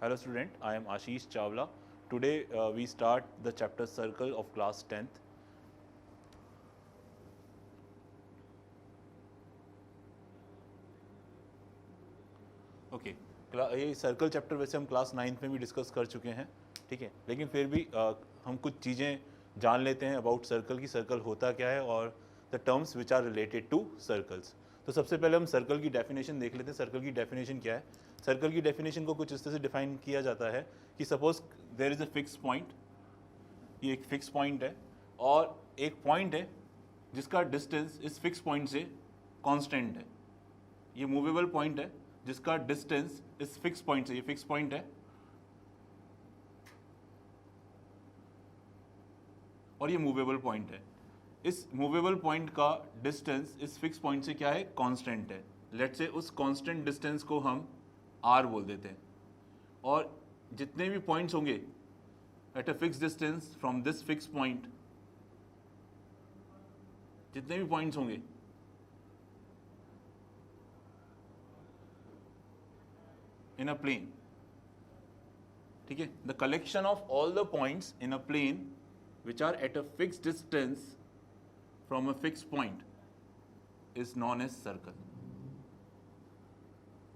Hello student, I am Ashish Chawla. Today we start the chapter Circle of class 10th. Okay ये circle chapter वैसे हम class 9th में भी discuss कर चुके हैं, ठीक है, लेकिन फिर भी हम कुछ चीज़ें जान लेते हैं अबाउट सर्कल की सर्कल होता क्या है और the terms which are related to circles. तो सबसे पहले हम सर्कल की डेफिनेशन देख लेते हैं। सर्कल की डेफिनेशन क्या है? सर्कल की डेफिनेशन को कुछ इस तरह से डिफाइन किया जाता है कि suppose there is a fix point, ये एक फिक्स पॉइंट है और एक पॉइंट है जिसका डिस्टेंस इस फिक्स पॉइंट से कांस्टेंट है। ये मूवेबल पॉइंट है जिसका डिस्टेंस इस फिक्स पॉइंट से, ये फिक्स पॉइंट है और ये मूवेबल पॉइंट है। इस मूवेबल पॉइंट का डिस्टेंस इस फिक्स पॉइंट से क्या है? कांस्टेंट है। लेट्स से उस कांस्टेंट डिस्टेंस को हम r बोल देते हैं और जितने भी पॉइंट्स होंगे at a fix distance from this fix point, जितने भी पॉइंट्स होंगे in a plane, ठीक है, the collection of all the points in a plane which are at a fixed distance from a fixed point is known as circle.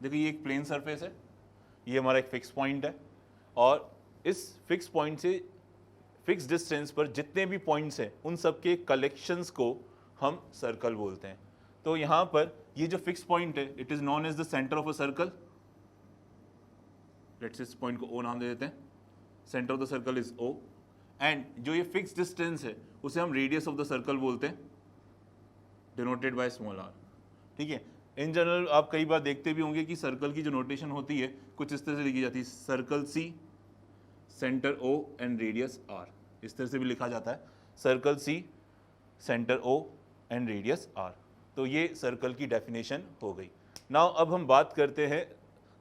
देखिए ये एक plane surface है, ये हमारा एक फिक्स पॉइंट है और इस फिक्स पॉइंट से फिक्स डिस्टेंस पर जितने भी पॉइंट्स हैं उन सब के कलेक्शंस को हम सर्कल बोलते हैं। तो यहाँ पर ये जो फिक्स पॉइंट है it is known as the centre of a circle. Let's इस पॉइंट को ओ नाम दे देते हैं, centre of the circle is O, and जो ये फिक्स डिस्टेंस है उसे हम रेडियस ऑफ द सर्कल बोलते हैं, डिनोटेड बाय स्मॉल आर। ठीक है, इन जनरल आप कई बार देखते भी होंगे कि सर्कल की जो नोटेशन होती है कुछ इस तरह से लिखी जाती है, circle C, centre O and radius r, इस तरह से भी लिखा जाता है, circle C, centre O and radius r. तो ये सर्कल की डेफिनेशन हो गई। नाउ अब हम बात करते हैं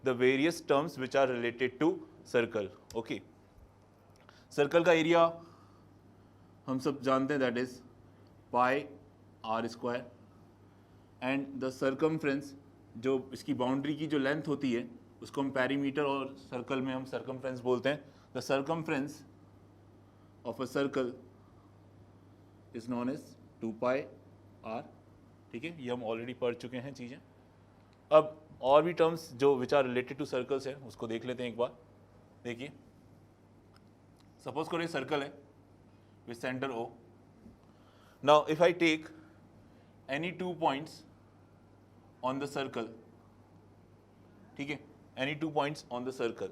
the various terms which are related to circle. Okay, circle का एरिया हम सब जानते हैं, that is pi r square, and the circumference, जो इसकी बाउंड्री की जो लेंथ होती है उसको हम पेरीमीटर और सर्कल में हम सर्कमफ्रेंस बोलते हैं। The circumference of a circle is known as 2 pi r. ठीक है, ये हम ऑलरेडी पढ़ चुके हैं चीज़ें। अब और भी टर्म्स जो which are related to circles है उसको देख लेते हैं एक बार। देखिए सपोज करो ये सर्कल है with centre O. Now if I take any 2 points on the circle, ठीक है, any 2 points on the circle,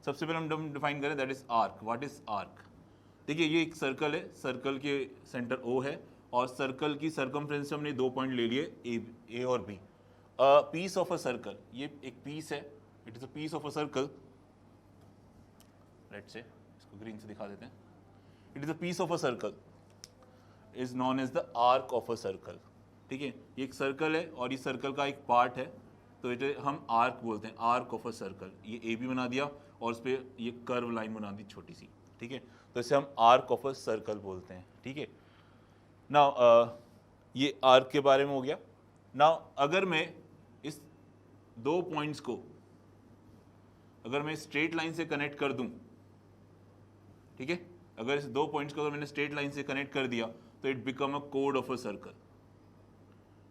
सबसे पहले हम डिफाइन करें that is arc. What is arc? देखिए ये एक सर्कल है, सर्कल के सेंटर ओ है और सर्कल की सर्कमफ्रेंस से हमने 2 पॉइंट ले लिए ए और B. Piece of a circle, ये एक पीस है, it is a piece of a circle. Let's say इसको ग्रीन से दिखा देते हैं। It is a piece of a circle is known as the arc of a circle. ठीक है, ये एक सर्कल है और ये सर्कल का एक पार्ट है, तो इट हम आर्क बोलते हैं, आर्क ऑफ अ सर्कल। ये ए बी बना दिया और उस पर ये कर्व लाइन बना दी छोटी सी, ठीक है, तो इसे हम आर्क ऑफ अ सर्कल बोलते हैं। ठीक है, नाउ ये आर्क के बारे में हो गया। नाउ अगर मैं इस 2 पॉइंट्स को अगर मैं स्ट्रेट लाइन से कनेक्ट कर दूं, ठीक है, अगर इस 2 पॉइंट्स को अगर मैंने स्ट्रेट लाइन से कनेक्ट कर दिया तो it become a code of a circle,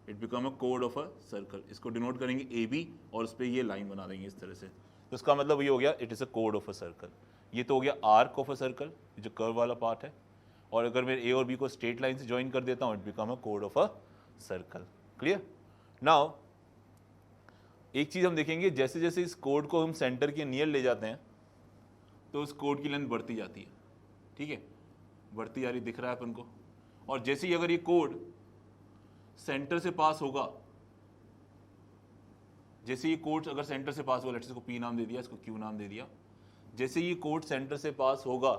it become a code of a circle. इसको डिनोट करेंगे ए बी और उस पर ये लाइन बना देंगे इस तरह से, तो इसका मतलब ये हो गया it is a code of a circle. ये तो हो गया आर्क ऑफ अ सर्कल, जो कर्व वाला पार्ट है, और अगर मैं ए और बी को स्ट्रेट लाइन से ज्वाइन कर देता हूँ it become a code of a circle. Clear? Now एक चीज़ हम देखेंगे, जैसे जैसे इस कोड को हम सेंटर के नियर ले जाते हैं तो उस कोड की लेंथ बढ़ती जाती है। ठीक है, बढ़ती जा रही दिख रहा है अपन को, और जैसे ही अगर ये कोड सेंटर से पास होगा, जैसे ये कोड अगर सेंटर से पास होगा, लेट्स इसको पी नाम दे दिया, इसको क्यू नाम दे दिया, जैसे ये कोड सेंटर से पास होगा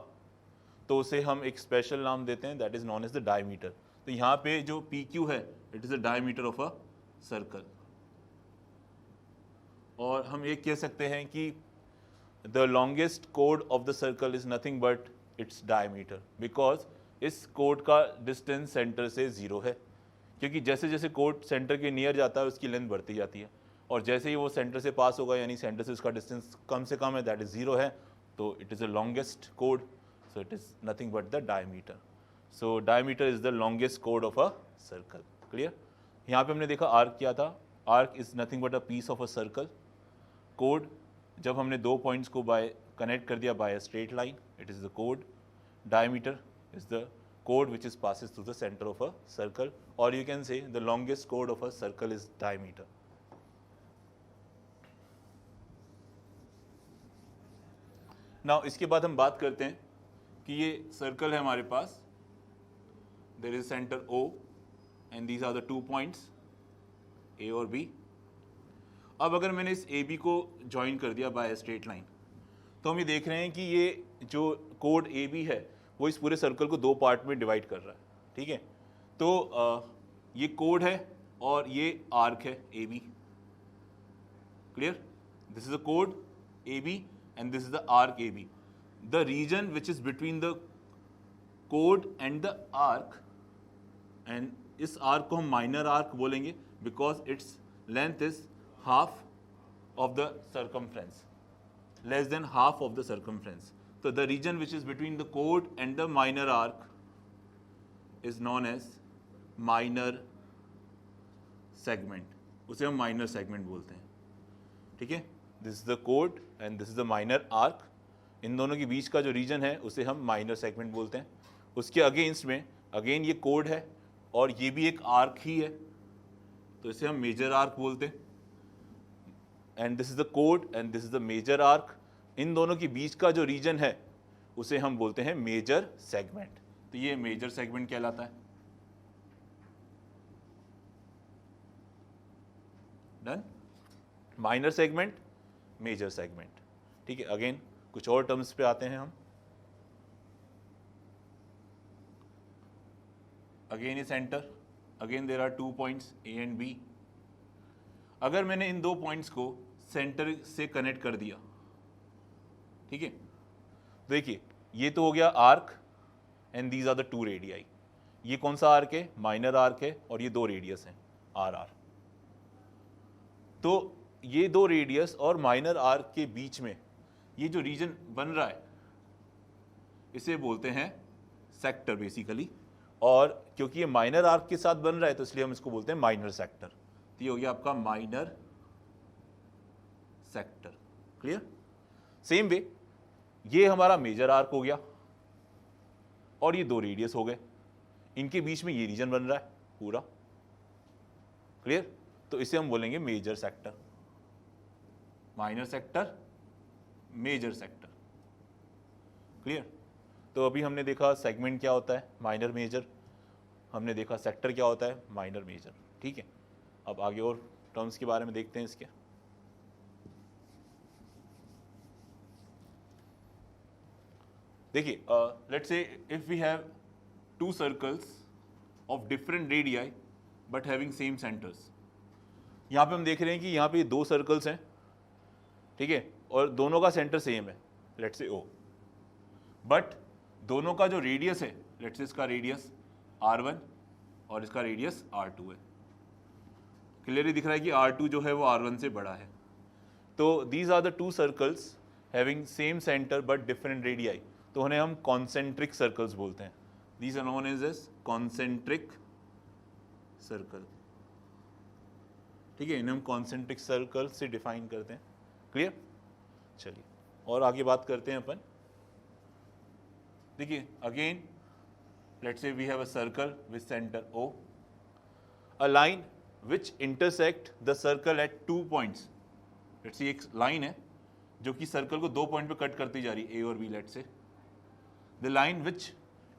तो उसे हम एक स्पेशल नाम देते हैं, that is known as the diameter. तो यहाँ पे जो पी क्यू है it is the diameter of a circle, और हम ये कह सकते हैं कि द लॉन्गेस्ट कोड of the circle is nothing but its diameter, because इस कोड का डिस्टेंस सेंटर से 0 है, क्योंकि जैसे जैसे कोड सेंटर के नियर जाता है उसकी लेंथ बढ़ती जाती है, और जैसे ही वो सेंटर से पास होगा, यानी सेंटर से उसका डिस्टेंस कम से कम है, दैट इज 0 है, तो इट इज़ द लॉन्गेस्ट कोड, so it is nothing but the diameter. So diameter is the longest कोड ऑफ अ सर्कल. क्लियर. यहाँ पे हमने देखा आर्क क्या था. Arc is nothing but a piece of a circle. कोड, जब हमने दो पॉइंट्स को बाय कनेक्ट कर दिया by a straight line, it is the कोड. Diameter is the code which is passes through the center of a circle, or you can say the longest chord of a circle is diameter. Now इसके बाद हम बात करते हैं कि ये circle है हमारे पास, there is center O and these are the 2 points A और B. अब अगर मैंने इस AB को ज्वाइन कर दिया बाय स्ट्रेट लाइन, तो हम ये देख रहे हैं कि ये जो कोड AB है वो इस पूरे सर्कल को दो पार्ट में डिवाइड कर रहा है. ठीक है. तो ये कोड है और ये आर्क है A B. Clear. This is the code A B and this is the arc A B. The reason which is between the code and the arc, and इस आर्क को हम माइनर आर्क बोलेंगे because its length is half of the circumference, less than half of the circumference. So the region which is between the chord and the minor arc is known as minor segment. उसे हम minor segment बोलते हैं. ठीक है. This is the chord and this is the minor arc. इन दोनों के बीच का जो region है उसे हम minor segment बोलते हैं. उसके against में again ये chord है और ये भी एक arc ही है, तो इसे हम major arc बोलते हैं. And this is the chord and this is the major arc. इन दोनों के बीच का जो रीजन है उसे हम बोलते हैं मेजर सेगमेंट. तो ये मेजर सेगमेंट कहलाता है. Done. Minor segment, major segment. ठीक है. अगेन कुछ और टर्म्स पे आते हैं हम. अगेन ये centre, again there are 2 points A and B. अगर मैंने इन दो पॉइंट्स को सेंटर से कनेक्ट कर दिया, ठीक है, देखिए ये तो हो गया arc and these are the 2 radii. ये कौन सा आर्क है? माइनर आर्क है और ये 2 रेडियस हैं आर आर. तो ये 2 रेडियस और माइनर आर्क के बीच में ये जो रीजन बन रहा है इसे बोलते हैं सेक्टर बेसिकली. और क्योंकि ये माइनर आर्क के साथ बन रहा है तो इसलिए हम इसको बोलते हैं माइनर सेक्टर. तो ये हो गया आपका minor sector. Clear. Same way ये हमारा मेजर आर्क हो गया और ये 2 रेडियस हो गए, इनके बीच में ये रीजन बन रहा है पूरा. क्लियर. तो इसे हम बोलेंगे major sector. Minor sector, major sector. Clear. तो अभी हमने देखा सेगमेंट क्या होता है, माइनर मेजर. हमने देखा सेक्टर क्या होता है, माइनर मेजर. ठीक है. अब आगे और टर्म्स के बारे में देखते हैं इसके. देखिए, let's say if we have 2 circles of different radii but having same centres. यहाँ पे हम देख रहे हैं कि यहाँ पे 2 सर्कल्स हैं. ठीक है. और दोनों का सेंटर सेम है, लेट्स से O. बट दोनों का जो रेडियस है, लेट्स से इसका रेडियस R1 और इसका रेडियस R2 है. क्लियरली दिख रहा है कि R2 जो है वो R1 से बड़ा है. तो these are the 2 circles having same centre but different radii. तो उन्हें हम कॉन्सेंट्रिक सर्कल्स बोलते हैं. These are known as concentric circle. ठीक है. इन्हें हम कॉन्सेंट्रिक सर्कल से डिफाइन करते हैं. क्लियर. चलिए और आगे बात करते हैं अपन. देखिए again let's say we have a circle with centre O. A line which intersect the circle at 2 points. Let's say एक लाइन है जो कि सर्कल को 2 पॉइंट पे कट करती जा रही है, A और B. Let's say the line which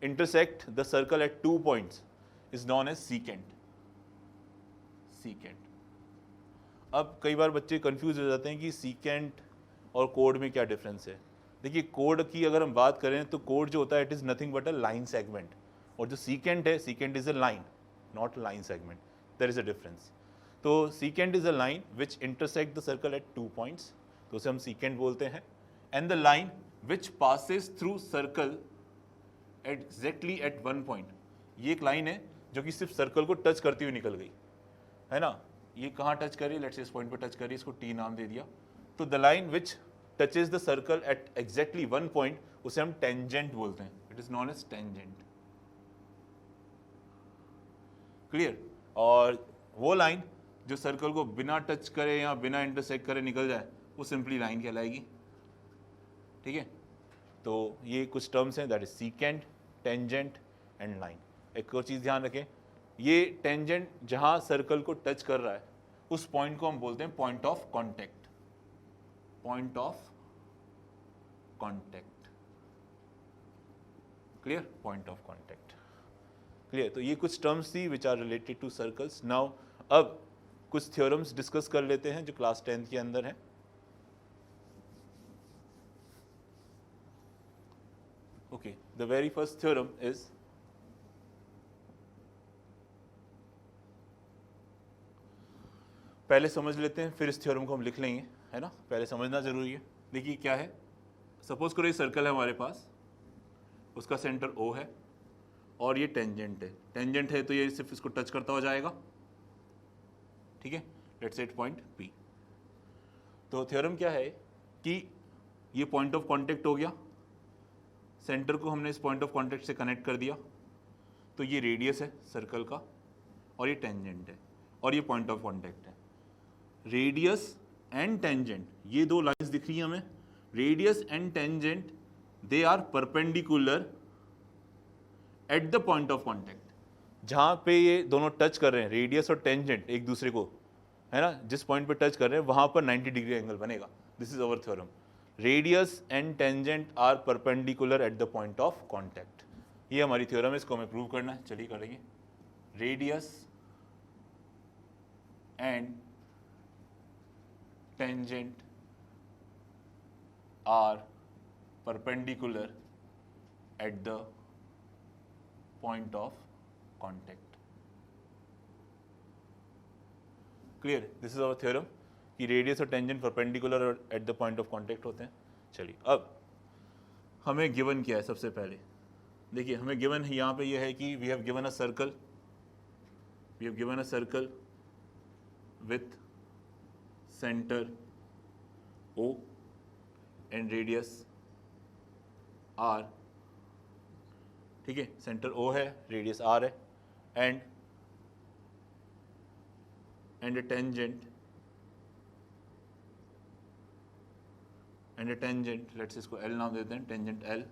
intersect the circle at 2 points is known as secant. Secant. अब कई बार बच्चे कंफ्यूज हो जाते हैं कि secant और कोड में क्या डिफरेंस है. देखिए कोड की अगर हम बात करें तो कोड जो होता है it is nothing but a line segment, और जो secant है, secant is a line, not line segment. There is a difference. तो secant is a line which intersect the circle at 2 points, तो उसे हम secant बोलते हैं. And the line which passes through circle exactly at 1 point. ये एक line है जो कि सिर्फ सर्कल को टच करती हुई निकल गई, है ना. ये कहाँ टच करी, लेट्स से इस पॉइंट पर टच करी, इसको टी नाम दे दिया। तो the line which touches the circle at exactly one point, उसे हम टेंजेंट बोलते हैं, it is known as tangent. Clear? और वो लाइन जो सर्कल को बिना टच करे या बिना इंटरसेक्ट करे निकल जाए, वो सिंपली लाइन कहलाएगी। ठीक है, तो ये कुछ टर्म्स हैं, that is secant, tangent and line. एक और चीज़ ध्यान रखें, ये टेंजेंट जहां सर्कल को टच कर रहा है उस पॉइंट को हम बोलते हैं point of contact, point of contact. Clear? Point of contact. Clear? तो ये कुछ टर्म्स थी which are related to circles. Now अब कुछ थ्योरम्स डिस्कस कर लेते हैं जो क्लास 10th के अंदर है। Okay, the very first theorem is पहले समझ लेते हैं, फिर इस थ्योरम को हम लिख लेंगे, है ना? पहले समझना जरूरी है। देखिए क्या है, सपोज करो ये सर्कल है हमारे पास, उसका सेंटर O है और ये टेंजेंट है। टेंजेंट है तो ये सिर्फ इसको टच करता हो जाएगा। ठीक है, लेट्स सेट पॉइंट P। तो थ्योरम क्या है कि ये पॉइंट ऑफ कांटेक्ट हो गया, सेंटर को हमने इस पॉइंट ऑफ कांटेक्ट से कनेक्ट कर दिया, तो ये रेडियस है सर्कल का और ये टेंजेंट है और ये पॉइंट ऑफ कांटेक्ट है। रेडियस एंड टेंजेंट, ये दो लाइंस दिख रही हैं हमें, radius and tangent they are perpendicular at the point of contact. जहां पे ये दोनों टच कर रहे हैं, रेडियस और टेंजेंट एक दूसरे को, है ना, जिस पॉइंट पे टच कर रहे हैं वहां पर 90 डिग्री एंगल बनेगा। This is our theorem, radius and tangent are perpendicular at the point of contact. ये हमारी थ्योरम है, इसको हमें प्रूव करना है। चलिए करेंगे। Radius and tangent are perpendicular at the point of contact. Clear? This is our theorem कि रेडियस और tangent perpendicular at the point of contact होते हैं। चलिए, अब हमें गिवन क्या है सबसे पहले, देखिए हमें गिवन यहाँ पे ये है कि we have given a circle, we have given a circle with centre O and radius R। ठीक है, सेंटर O है, रेडियस R है, एंड a tangent लेट्स इसको L नाम देते हैं, tangent L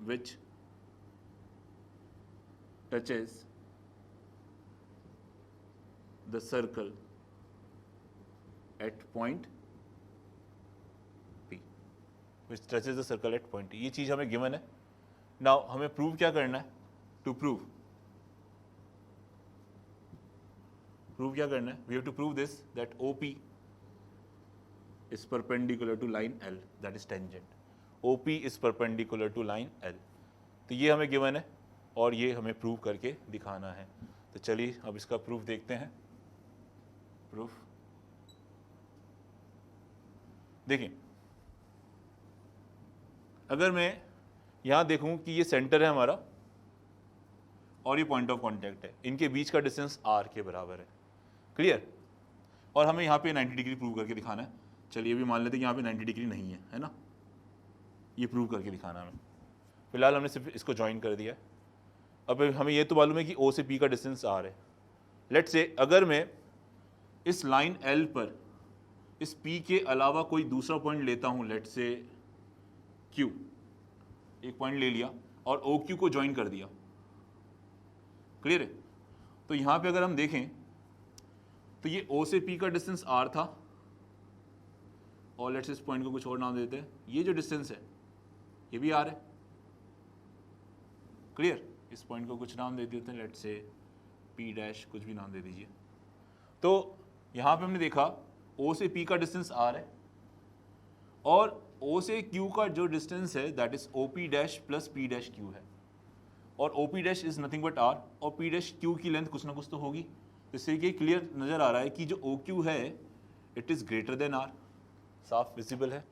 which touches the circle at point P, which touches the circle at point P। ये चीज हमें गिवन है। नाउ हमें प्रूव क्या करना है? टू प्रूव क्या करना है? We have to prove this that OP is perpendicular to line L, that is tangent। OP is perpendicular to line L। तो ये हमें गिवन है और ये हमें प्रूव करके दिखाना है। तो चलिए अब इसका प्रूफ देखते हैं। प्रूफ देखिए, अगर मैं यहां देखूं कि ये सेंटर है हमारा और ये पॉइंट ऑफ कांटेक्ट है, इनके बीच का डिस्टेंस R के बराबर है। क्लियर? और हमें यहाँ पे 90 डिग्री प्रूव करके दिखाना है। चलिए भी मान लेते हैं कि यहाँ पे 90 डिग्री नहीं है ना, ये प्रूव करके दिखाना है हमें। फिलहाल हमने सिर्फ इसको ज्वाइन कर दिया है। अब हमें ये तो मालूम है कि O से P का डिस्टेंस R है। लेट्स से अगर मैं इस लाइन L पर इस P के अलावा कोई दूसरा पॉइंट लेता हूँ, लेट्स से Q, एक पॉइंट ले लिया और OQ को ज्वाइन कर दिया। क्लियर है? तो यहाँ पे अगर हम देखें तो ये O से P का डिस्टेंस R था और लेट्स इस पॉइंट को कुछ और नाम देते हैं, ये जो डिस्टेंस है ये भी R है। क्लियर? इस पॉइंट को कुछ नाम दे देते हैं, लेट्स से P डैश, कुछ भी नाम दे दीजिए। तो यहाँ पे हमने देखा O से P का डिस्टेंस R है और O से Q का जो डिस्टेंस है that is OP dash plus P dash Q है, और OP dash is nothing but R और P डैश Q की लेंथ कुछ ना कुछ तो होगी। इससे ये क्लियर नजर आ रहा है कि जो OQ है it is greater than R। साफ विजिबल है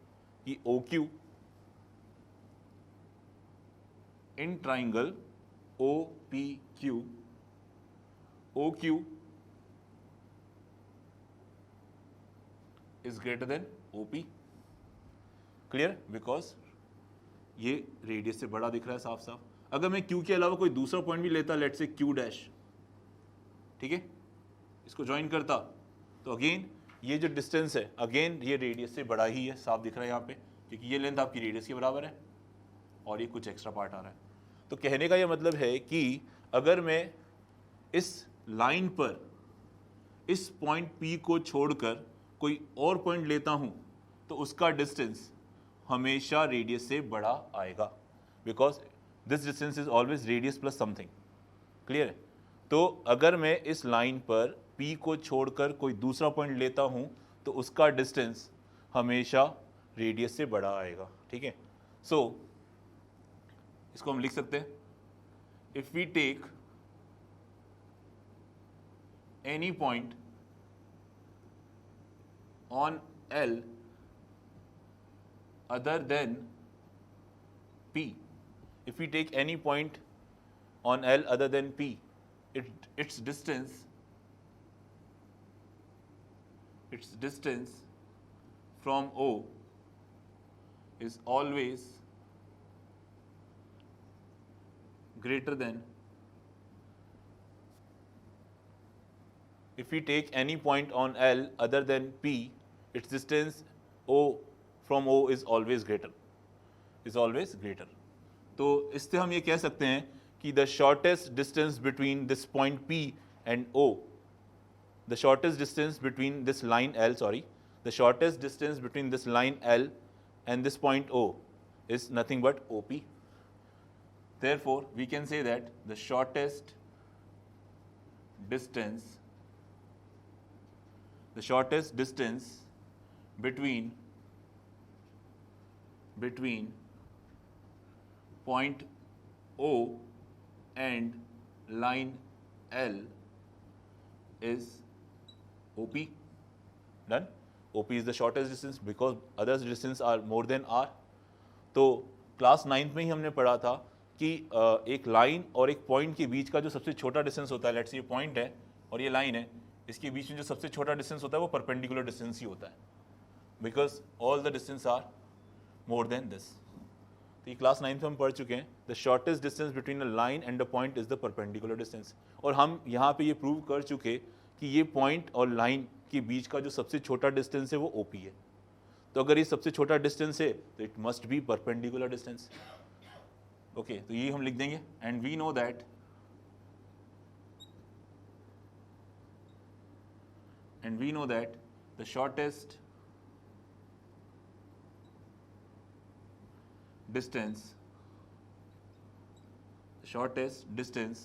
कि OQ in triangle OPQ, OQ is greater than OP. Clear? Because ये रेडियस से बड़ा दिख रहा है साफ साफ. अगर मैं Q के अलावा कोई दूसरा पॉइंट भी लेता, लेट्स से Q डैश, ठीक है, इसको ज्वाइन करता, तो अगेन ये जो डिस्टेंस है, अगेन ये रेडियस से बड़ा ही है, साफ दिख रहा है यहाँ पे, क्योंकि ये लेंथ आपकी रेडियस के बराबर है और ये कुछ एक्स्ट्रा पार्ट आ रहा है. तो कहने का ये मतलब है कि अगर मैं इस लाइन पर इस पॉइंट P को छोड़कर कोई और पॉइंट लेता हूं तो उसका डिस्टेंस हमेशा रेडियस से बड़ा आएगा, because this distance is always radius plus something. Clear है? तो अगर मैं इस लाइन पर P को छोड़कर कोई दूसरा पॉइंट लेता हूं तो उसका डिस्टेंस हमेशा रेडियस से बड़ा आएगा. ठीक है? सो इसको हम लिख सकते हैं, if we take any point on L other than P, if we take any point on L other than P, its distance from O is always greater than, if we take any point on L other than P, its distance O from O is always greater. तो इससे हम ये कह सकते हैं कि the shortest distance between this point P and O, the shortest distance between this line L, the shortest distance between this line L and this point O is nothing but OP. Therefore, we can say that the shortest distance between point O and line L is OP. Done? OP is the shortest distance because other distance are more than R. तो class 9th में ही हमने पढ़ा था कि एक line और एक point के बीच का जो सबसे छोटा डिस्टेंस होता है, लेट्स से ये पॉइंट है और ये लाइन है, इसके बीच में जो सबसे छोटा डिस्टेंस होता है वो परपेंडिकुलर डिस्टेंस ही होता है, because all the distance are more than this. तो ये क्लास 9th में हम पढ़ चुके हैं, the shortest distance between a line and a point is the perpendicular distance. और हम यहाँ पे ये प्रूव कर चुके कि ये पॉइंट और लाइन के बीच का जो सबसे छोटा डिस्टेंस है वो OP है. तो अगर ये सबसे छोटा डिस्टेंस है तो it must be perpendicular distance. Okay, तो ये हम लिख देंगे. And we know that the shortest distance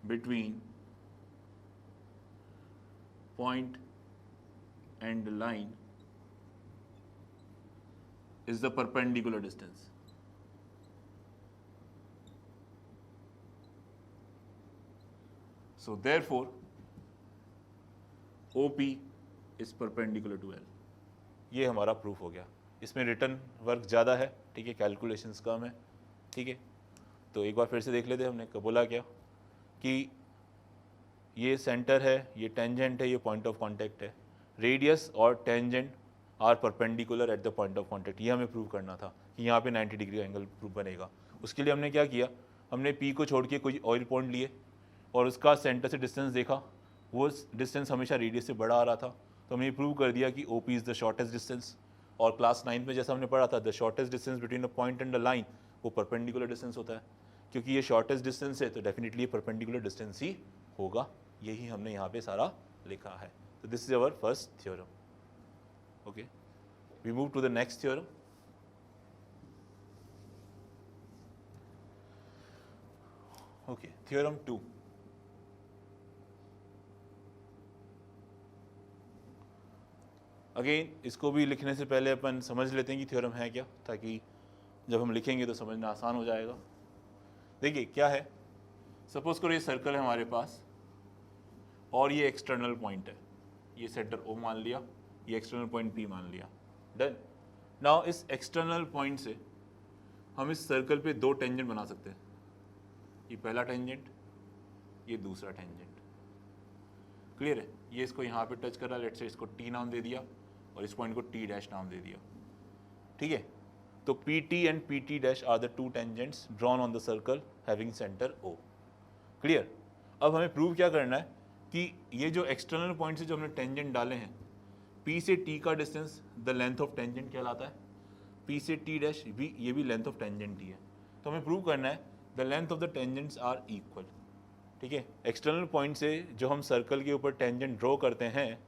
between point and line is the perpendicular distance. So therefore OP is perpendicular to L. ये हमारा प्रूफ हो गया. इसमें रिटर्न वर्क ज़्यादा है, ठीक है, कैलकुलेशंस कम है. ठीक है, तो एक बार फिर से देख लेते हैं. हमने बोला क्या कि ये सेंटर है, ये टेंजेंट है, ये पॉइंट ऑफ कांटेक्ट है. रेडियस और tangent are perpendicular at the point of contact. ये हमें प्रूव करना था कि यहाँ पे 90 डिग्री एंगल प्रूव बनेगा. उसके लिए हमने क्या किया, हमने P को छोड़ के कोई ऑयल पॉइंट लिए और उसका सेंटर से डिस्टेंस देखा, वो डिस्टेंस हमेशा रेडियस से बड़ा आ रहा था. तो हमने प्रूव कर दिया कि OP is the shortest distance. और क्लास 9th में जैसा हमने पढ़ा था, the shortest distance between a point and a line वो परपेंडिकुलर डिस्टेंस होता है. क्योंकि ये शॉर्टेस्ट डिस्टेंस है तो डेफिनेटली ये परपेंडिकुलर डिस्टेंस ही होगा. यही हमने यहाँ पे सारा लिखा है. तो this is our first theorem. Okay, we move to the next theorem. Okay, theorem 2. Again इसको भी लिखने से पहले अपन समझ लेते हैं कि थ्योरम है क्या, ताकि जब हम लिखेंगे तो समझना आसान हो जाएगा. देखिए क्या है, सपोज करो ये सर्कल है हमारे पास और ये एक्सटर्नल पॉइंट है. ये सेंटर O मान लिया, ये एक्सटर्नल पॉइंट P मान लिया. डन. नाउ इस एक्सटर्नल पॉइंट से हम इस सर्कल पे दो टेंजेंट बना सकते हैं. ये पहला टेंजेंट, ये दूसरा टेंजेंट. क्लियर है? ये इसको यहाँ पे टच कर रहा है, लेट्स से इसको T नाम दे दिया और इस पॉइंट को टी डैश नाम दे दिया, ठीक है। तो P T and P T dash are the two tangents drawn on the circle having centre O. Clear. अब हमें प्रूव क्या करना है कि ये जो एक्सटर्नल पॉइंट से जो हमने टेंजेंट डाले हैं, पी से टी का distance the length of tangent कहलाता है, पी से टी डैश भी ये भी लेंथ ऑफ टेंजेंट ही है। तो हमें प्रूव करना है the length of the tangents are equal, ठीक है। एक्सटर्नल पॉइंट से जो हम सर्कल के ऊपर टेंजेंट ड्रॉ करते हैं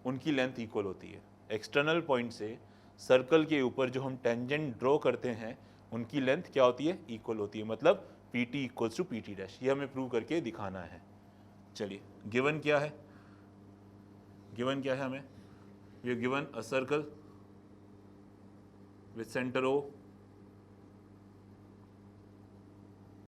उनकी लेंथ इक्वल होती है। एक्सटर्नल पॉइंट से सर्कल के ऊपर जो हम टेंजेंट ड्रॉ करते हैं उनकी लेंथ क्या होती है, इक्वल होती है, मतलब P T equals to P T dash. ये हमें प्रूव करके दिखाना है। चलिए गिवन क्या है, हमें, we are given a circle with centre O